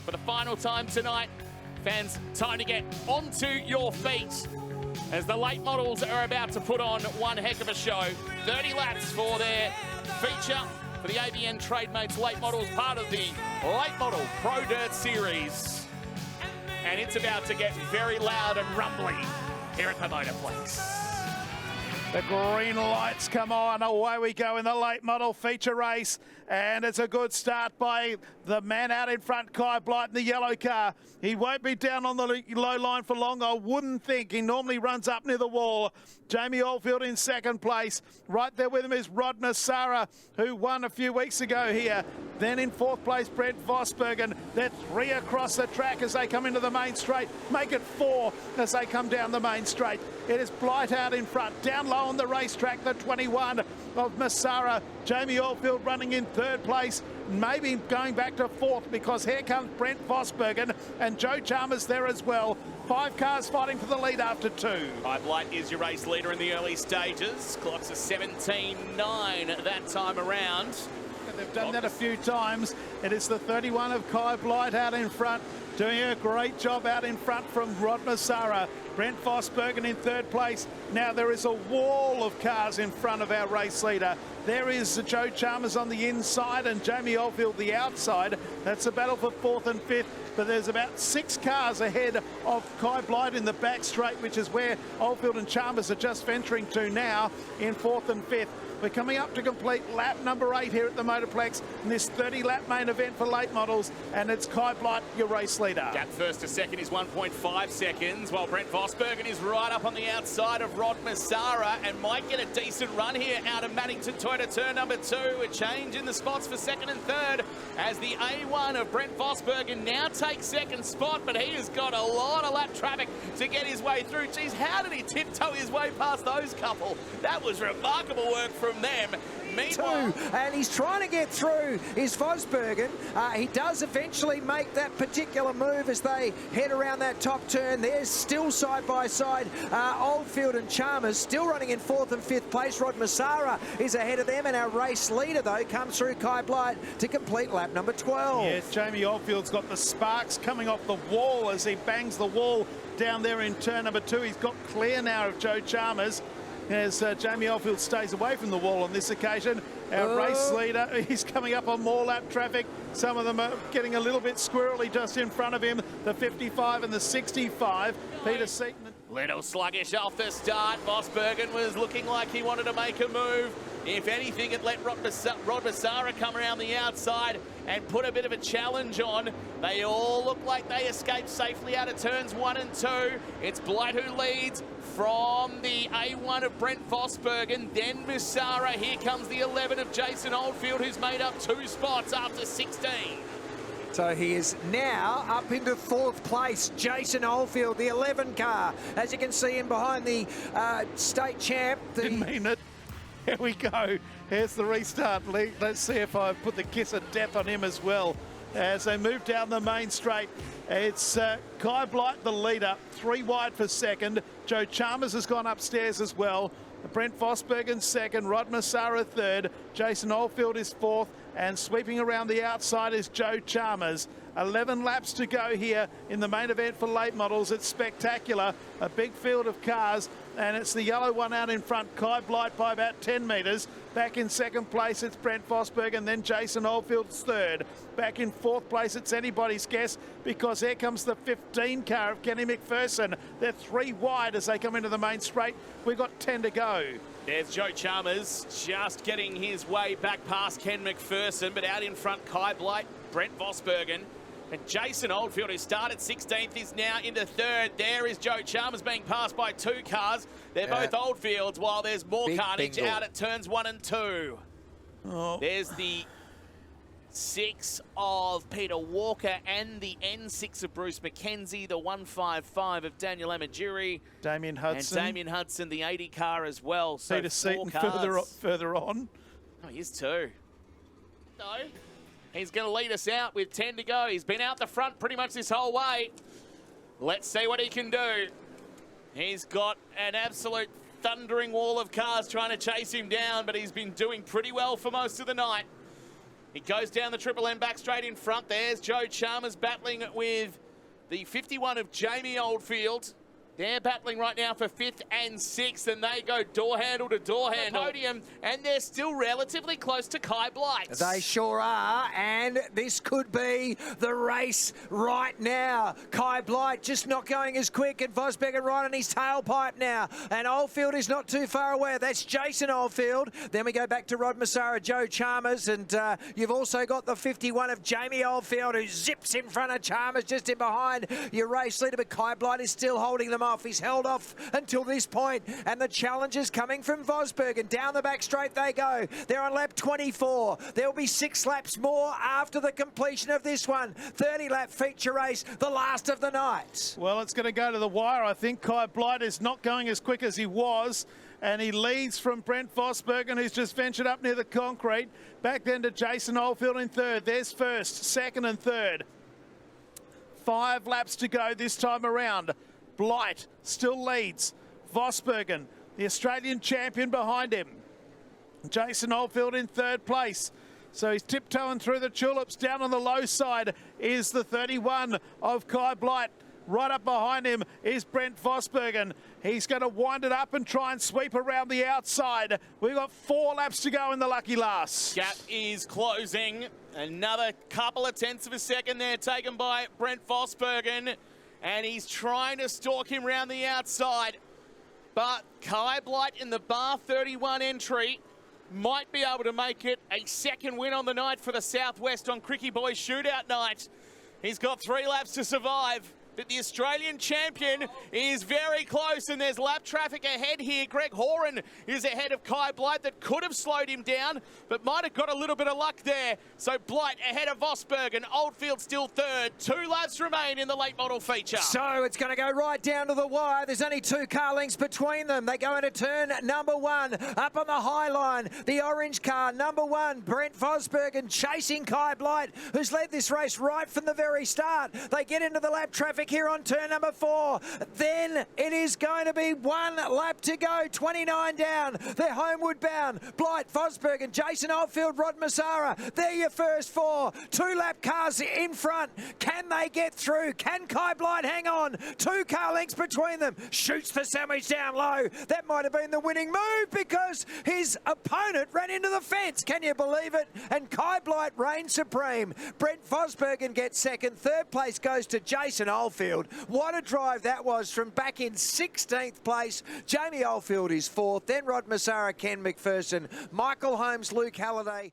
for the final time tonight. Fans, time to get onto your feet as the late models are about to put on one heck of a show. 30 laps for their feature for the ABN Trademates Late Models, part of the Late Model Pro Dirt Series. And it's about to get very loud and rumbly here at the Motorplex. The green lights come on, away we go in the late model feature race, and it's a good start by the man out in front, Kai Blight in the yellow car. He won't be down on the low line for long, I wouldn't think. He normally runs up near the wall. Jamie Oldfield in second place. Right there with him is Rod Massara, who won a few weeks ago here. Then in fourth place, Brent Vosbergen. They're three across the track as they come into the main straight. Make it four as they come down the main straight. It is Blight out in front. Down low on the racetrack, the 21 of Massara. Jamie Oldfield running in third place. Maybe going back to fourth because here comes Brent Vosbergen and Joe Chalmers there as well. 5 cars fighting for the lead after 2. Kai Blight is your race leader in the early stages. Clocks a 17.9 that time around. They've done that a few times. It is the 31 of Kai Blight out in front, doing a great job out in front from Rod Massara. Brent Vosbergen in third place. Now there is a wall of cars in front of our race leader. There is Joe Chalmers on the inside and Jamie Oldfield the outside. That's a battle for fourth and fifth, but there's about 6 cars ahead of Kai Blight in the back straight, which is where Oldfield and Chalmers are just venturing to now in fourth and fifth. We're coming up to complete lap number 8 here at the Motorplex in this 30-lap main event for late models, and it's Kai Blight, your race leader. Gap first to second is 1.5 seconds, while Brent Vosbergen is right up on the outside of Rod Massara and might get a decent run here out of Maddington Toyota turn number 2. A change in the spots for second and third as the A1 of Brent Vosbergen now takes second spot, but he has got a lot of lap traffic to get his way through. Geez, how did he tiptoe his way past those couple? That was remarkable work from them. Meanwhile, and he's trying to get through is Vosbergen. He does eventually make that particular move as they head around that top turn. There's still side by side Oldfield and Chalmers still running in fourth and fifth place. Rod Massara is ahead of them, and our race leader though comes through Kai Blight to complete lap number 12. Yeah, Jamie Oldfield's got the sparks coming off the wall as he bangs the wall down there in turn number 2. He's got clear now of Joe Chalmers as Jamie Oldfield stays away from the wall on this occasion. Our race leader, he's coming up on more lap traffic. Some of them are getting a little bit squirrely just in front of him. The 55 and the 65. Peter Seaton. Little sluggish off the start. Vosbergen was looking like he wanted to make a move. If anything, it let Rod Massara come around the outside and put a bit of a challenge on. They all look like they escaped safely out of turns 1 and 2. It's Blight who leads from the A1 of Brent Vosbergen, then Massara. Here comes the 11 of Jason Oldfield, who's made up 2 spots after 16. So he is now up into fourth place. Jason Oldfield, the 11 car. As you can see him behind the state champ. Didn't mean it. Here we go. Here's the restart. Let's see if I put the kiss of death on him as well. As they move down the main straight, it's Kai Blight, the leader, 3 wide for second. Joe Chalmers has gone upstairs as well. Brent Vosbergen second, Rod Massara third, Jason Oldfield is fourth, and sweeping around the outside is Joe Chalmers. 11 laps to go here in the main event for late models. It's spectacular. A big field of cars, and it's the yellow one out in front, Kai Blight by about 10 metres. Back in second place, it's Brent Vosbergen, then Jason Oldfield's third. Back in fourth place, it's anybody's guess, because here comes the 15 car of Kenny McPherson. They're 3 wide as they come into the main straight. We've got 10 to go. There's Joe Chalmers just getting his way back past Ken McPherson, but out in front, Kai Blight, Brent Vosbergen, and Jason Oldfield, who started 16th, is now into third. There is Joe Chalmers being passed by 2 cars. They're both Oldfields, while there's more carnage out at turns 1 and 2. Oh. There's the 6 of Peter Walker and the N6 of Bruce McKenzie, the 155 of Daniel Amajiri. Damien Hudson. And Damien Hudson, the 80 car as well. So Peter Seaton cars. further on. Oh, he is too. No. He's going to lead us out with 10 to go. He's been out the front pretty much this whole way. Let's see what he can do. He's got an absolute thundering wall of cars trying to chase him down, but he's been doing pretty well for most of the night. He goes down the Triple M back straight in front. There's Joe Chalmers battling with the 51 of Jamie Oldfield. They're battling right now for 5th and 6th, and they go door handle to door handle. Podium, and they're still relatively close to Kai Blight. They sure are, and this could be the race right now. Kai Blight just not going as quick, and Vosbergen right on his tailpipe now. And Oldfield is not too far away. That's Jason Oldfield. Then we go back to Rod Massara, Joe Chalmers, and you've also got the 51 of Jamie Oldfield, who zips in front of Chalmers, just in behind your race leader, but Kai Blight is still holding them off. He's held off until this point, and the challenge is coming from Vosbergen. Down the back straight they go. They're on lap 24. There'll be 6 laps more after the completion of this one. 30-lap feature race, the last of the night. Well, it's going to go to the wire. I think Kai Blight is not going as quick as he was, and he leads from Brent Vosbergen, who's just ventured up near the concrete. Back then to Jason Oldfield in third. There's first, second and third. 5 laps to go this time around. Blight still leads. Vosbergen, the Australian champion, behind him. Jason Oldfield in third place. So he's tiptoeing through the tulips. Down on the low side is the 31 of Kai Blight. Right up behind him is Brent Vosbergen. He's going to wind it up and try and sweep around the outside. We've got 4 laps to go in the lucky last. Gap is closing. Another couple of tenths of a second there taken by Brent Vosbergen. And he's trying to stalk him round the outside. But Kai Blight in the bar 31 entry might be able to make it a second win on the night for the Southwest on Cricky Boys Shootout night. He's got 3 laps to survive. But the Australian champion is very close, and there's lap traffic ahead here. Greg Horan is ahead of Kai Blight. That could have slowed him down, but might have got a little bit of luck there. So Blight ahead of Vosbergen. Oldfield still third. 2 laps remain in the late model feature. So it's going to go right down to the wire. There's only 2 car lengths between them. They go into turn number 1. Up on the high line, the orange car, number 1, Brent Vosbergen, chasing Kai Blight, who's led this race right from the very start. They get into the lap traffic here on turn number 4. Then it is going to be 1 lap to go. 29 down. They're homeward bound. Blight, Vosbergen, Jason Oldfield, Rod Massara. They're your first 4. 2 lap cars in front. Can they get through? Can Kai Blight hang on? 2 car lengths between them. Shoots the sandwich down low. That might have been the winning move because his opponent ran into the fence. Can you believe it? And Kai Blight reigns supreme. Brent Vosbergen gets second. Third place goes to Jason Oldfield. What a drive that was from back in 16th place. Jamie Oldfield is 4th. Then Rod Massara, Ken McPherson, Michael Holmes, Luke Halliday.